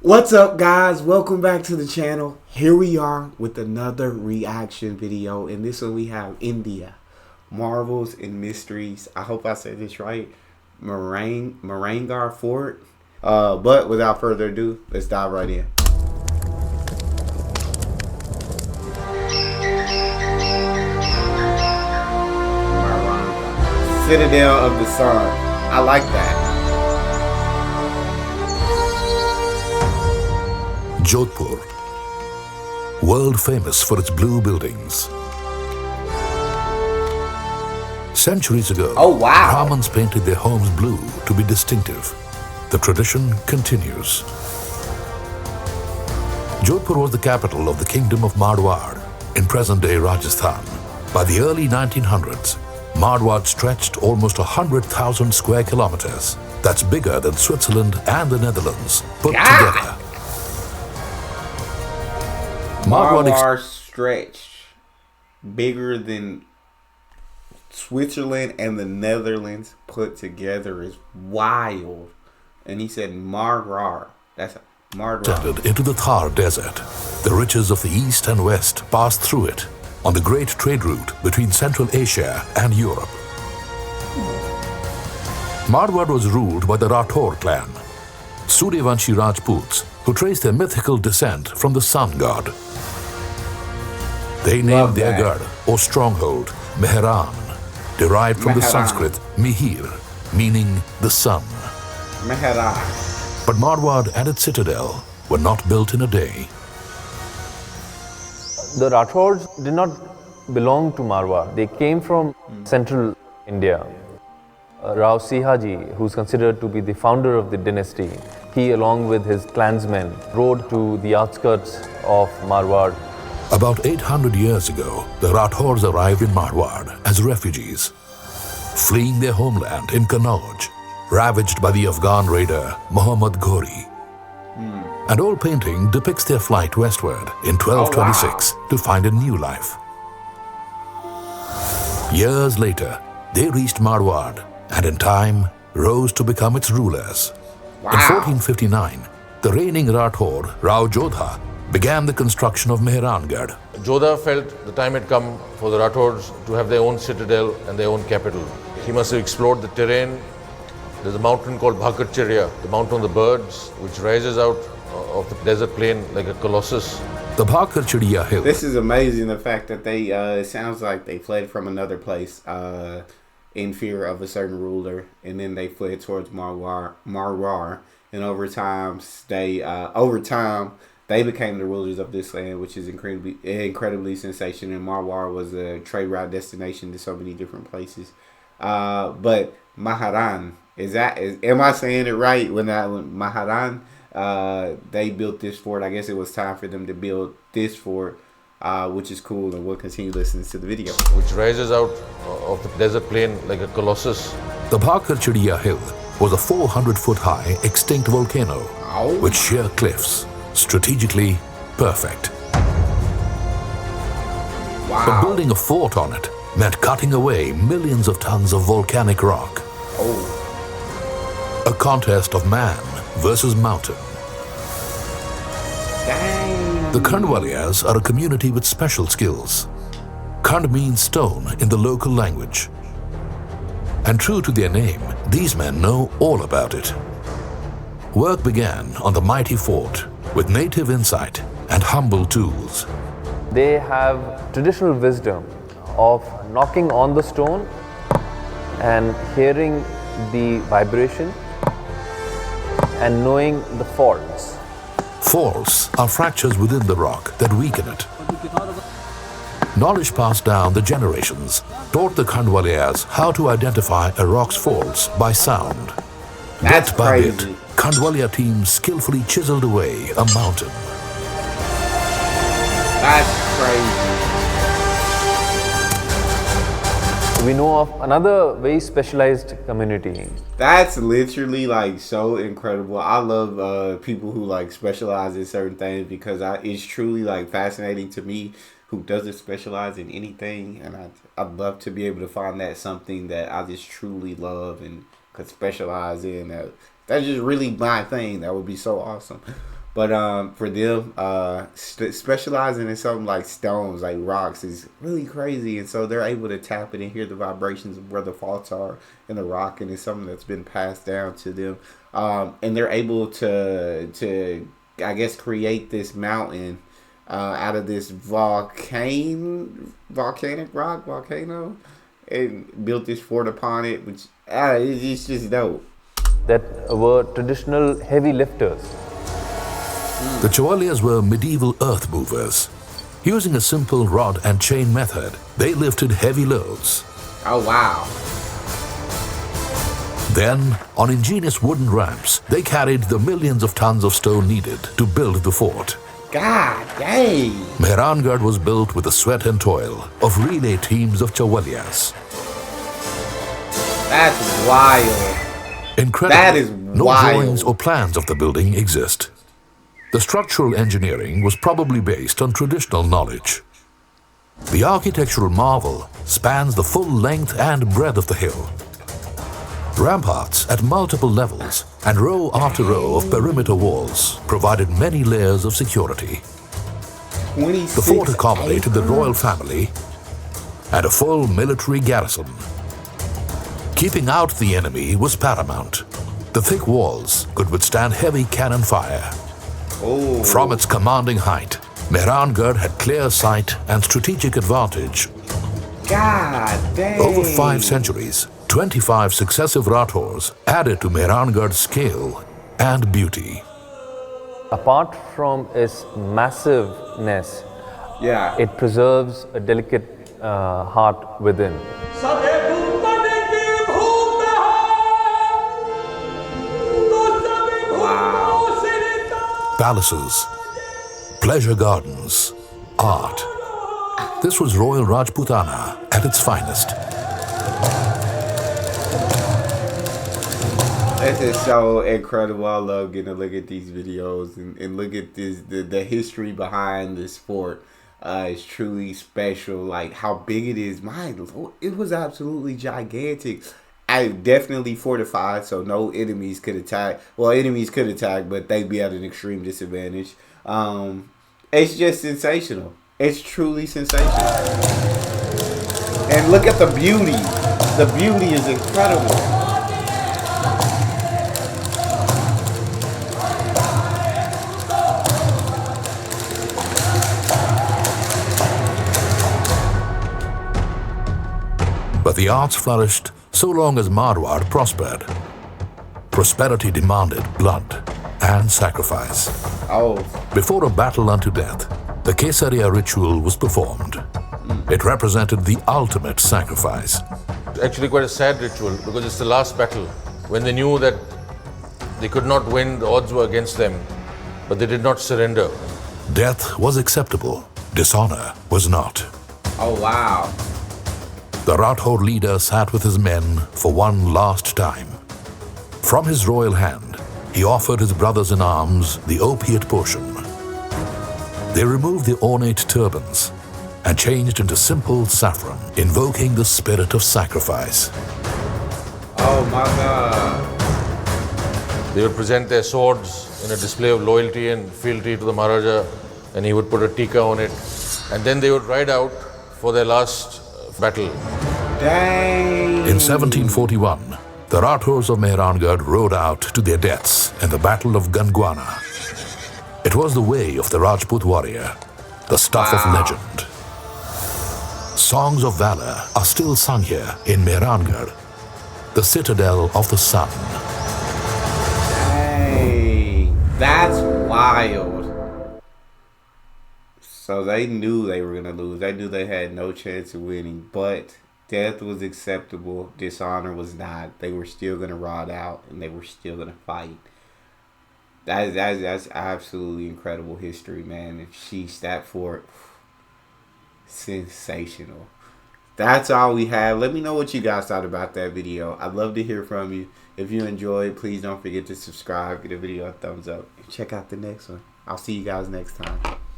What's up, guys? Welcome back to the channel. Here we are with another reaction video. In this one we have India, Marvels and Mysteries. I hope I said this right. Mehrangarh Fort. But without further ado, let's dive right in. Citadel of the Sun. I like that. Jodhpur, world famous for its blue buildings. Centuries ago, Brahmins painted their homes blue to be distinctive. The tradition continues. Jodhpur was the capital of the Kingdom of Marwar in present-day Rajasthan. By the early 1900s, Marwar stretched almost 100,000 square kilometers. That's bigger than Switzerland and the Netherlands put together. Marwar stretched bigger than Switzerland and the Netherlands put together is wild. And he said Marwar. That's Marwar. Into the Thar Desert. The riches of the East and West passed through it on the great trade route between Central Asia and Europe. Marwar was ruled by the Rathore clan, Suryavanshi Rajputs, who traced their mythical descent from the sun god. They named their garh, or stronghold, Mehran, derived from the Sanskrit Mihir, meaning the sun. Mehran. But Marwar and its citadel were not built in a day. The Rathores did not belong to Marwar. They came from central India. Rao Sihaji, who's considered to be the founder of the dynasty, he along with his clansmen rode to the outskirts of Marwar. About 800 years ago, the Rathores arrived in Marwar as refugees, fleeing their homeland in Kannauj, ravaged by the Afghan raider Muhammad Ghori. An old painting depicts their flight westward in 1226 to find a new life. Years later, they reached Marwar and in time rose to become its rulers. In 1459, the reigning Rathore, Rao Jodha, began the construction of Mehrangarh. Jodha felt the time had come for the Rathores to have their own citadel and their own capital. He must have explored the terrain. There's a mountain called Bhakarchirya, the mountain of the birds, which rises out of the desert plain like a colossus. The Bhakarchirya hill. This is amazing, the fact that they, it sounds like they fled from another place in fear of a certain ruler, and then they fled towards Marwar, and over time they became the rulers of this land, which is incredibly sensational. And Marwar was a trade route destination to so many different places. But Mehran, am I saying it right? When Mehran, they built this fort. I guess it was time for them to build this fort, which is cool, and we'll continue listening to the video. Which rises out of the desert plain like a colossus. The Bhakarchirya hill was a 400-foot-high extinct volcano with sheer cliffs, strategically perfect. But building a fort on it meant cutting away millions of tons of volcanic rock. A contest of man versus mountain. The Khandwalias are a community with special skills. Khand means stone in the local language. And true to their name, these men know all about it. Work began on the mighty fort with native insight and humble tools. They have traditional wisdom of knocking on the stone and hearing the vibration and knowing the faults. Faults are fractures within the rock that weaken it. Knowledge passed down the generations taught the Khandwalias how to identify a rock's faults by sound. That's bit by crazy. bit, Khandwalia teams skillfully chiseled away a mountain. That's crazy. We know of another very specialized community. That's literally like so incredible. I love people who like specialize in certain things, because it's truly like fascinating to me who doesn't specialize in anything, and I'd love to be able to find that something that I just truly love and could specialize in. That's just really my thing. That would be so awesome. But for them, specializing in something like stones, like rocks, is really crazy. And so they're able to tap it and hear the vibrations of where the faults are in the rock, and it's something that's been passed down to them. And they're able to I guess create this mountain out of this volcano, and built this fort upon it, which it's just dope. That were traditional heavy lifters. The Chevaliers were medieval earth movers. Using a simple rod and chain method, they lifted heavy loads. Oh, wow. Then, on ingenious wooden ramps, they carried the millions of tons of stone needed to build the fort. God dang. Mehrangarh was built with the sweat and toil of relay teams of Chevaliers. That's wild. Incredibly, That is no wild. drawings or plans of the building exist. The structural engineering was probably based on traditional knowledge. The architectural marvel spans the full length and breadth of the hill. Ramparts at multiple levels and row after row of perimeter walls provided many layers of security. The fort accommodated the royal family and a full military garrison. Keeping out the enemy was paramount. The thick walls could withstand heavy cannon fire. Oh. From its commanding height, Mehrangarh had clear sight and strategic advantage. God dang. Over 5 centuries, 25 successive Rathors added to Mehrangarh's scale and beauty. Apart from its massiveness, Yeah. it preserves a delicate heart within. Wow. Palaces, pleasure gardens, art. This was Royal Rajputana at its finest. This is so incredible. I love getting to look at these videos and look at this the history behind this fort. It's truly special. Like how big it is. My Lord, it was absolutely gigantic. I definitely fortified, so no enemies could attack. Well, enemies could attack, but they'd be at an extreme disadvantage. It's just sensational. It's truly sensational. And look at the beauty. The beauty is incredible. But the arts flourished so long as Marwar prospered. Prosperity demanded blood and sacrifice. Oh. Before a battle unto death, the Kesaria ritual was performed. It represented the ultimate sacrifice. Actually quite a sad ritual because it's the last battle when they knew that they could not win, the odds were against them, but they did not surrender. Death was acceptable, dishonor was not. Oh, wow. The Rathor leader sat with his men for one last time. From his royal hand, he offered his brothers-in-arms the opiate potion. They removed the ornate turbans and changed into simple saffron, invoking the spirit of sacrifice. Oh my God. They would present their swords in a display of loyalty and fealty to the Maharaja, and he would put a tika on it. And then they would ride out for their last battle. Dang. In 1741, the Rathors of Mehrangarh rode out to their deaths in the Battle of Gangwana. It was the way of the Rajput warrior, the stuff of legend. Songs of valor are still sung here in Mehrangarh, the citadel of the sun. Dang. That's wild. So they knew they were going to lose. They knew they had no chance of winning, but death was acceptable. Dishonor was not. They were still going to ride out, and they were still going to fight. That's absolutely incredible history, man. And sheesh, that fort, sensational. That's all we have. Let me know what you guys thought about that video. I'd love to hear from you. If you enjoyed, please don't forget to subscribe, give the video a thumbs up, and check out the next one. I'll see you guys next time.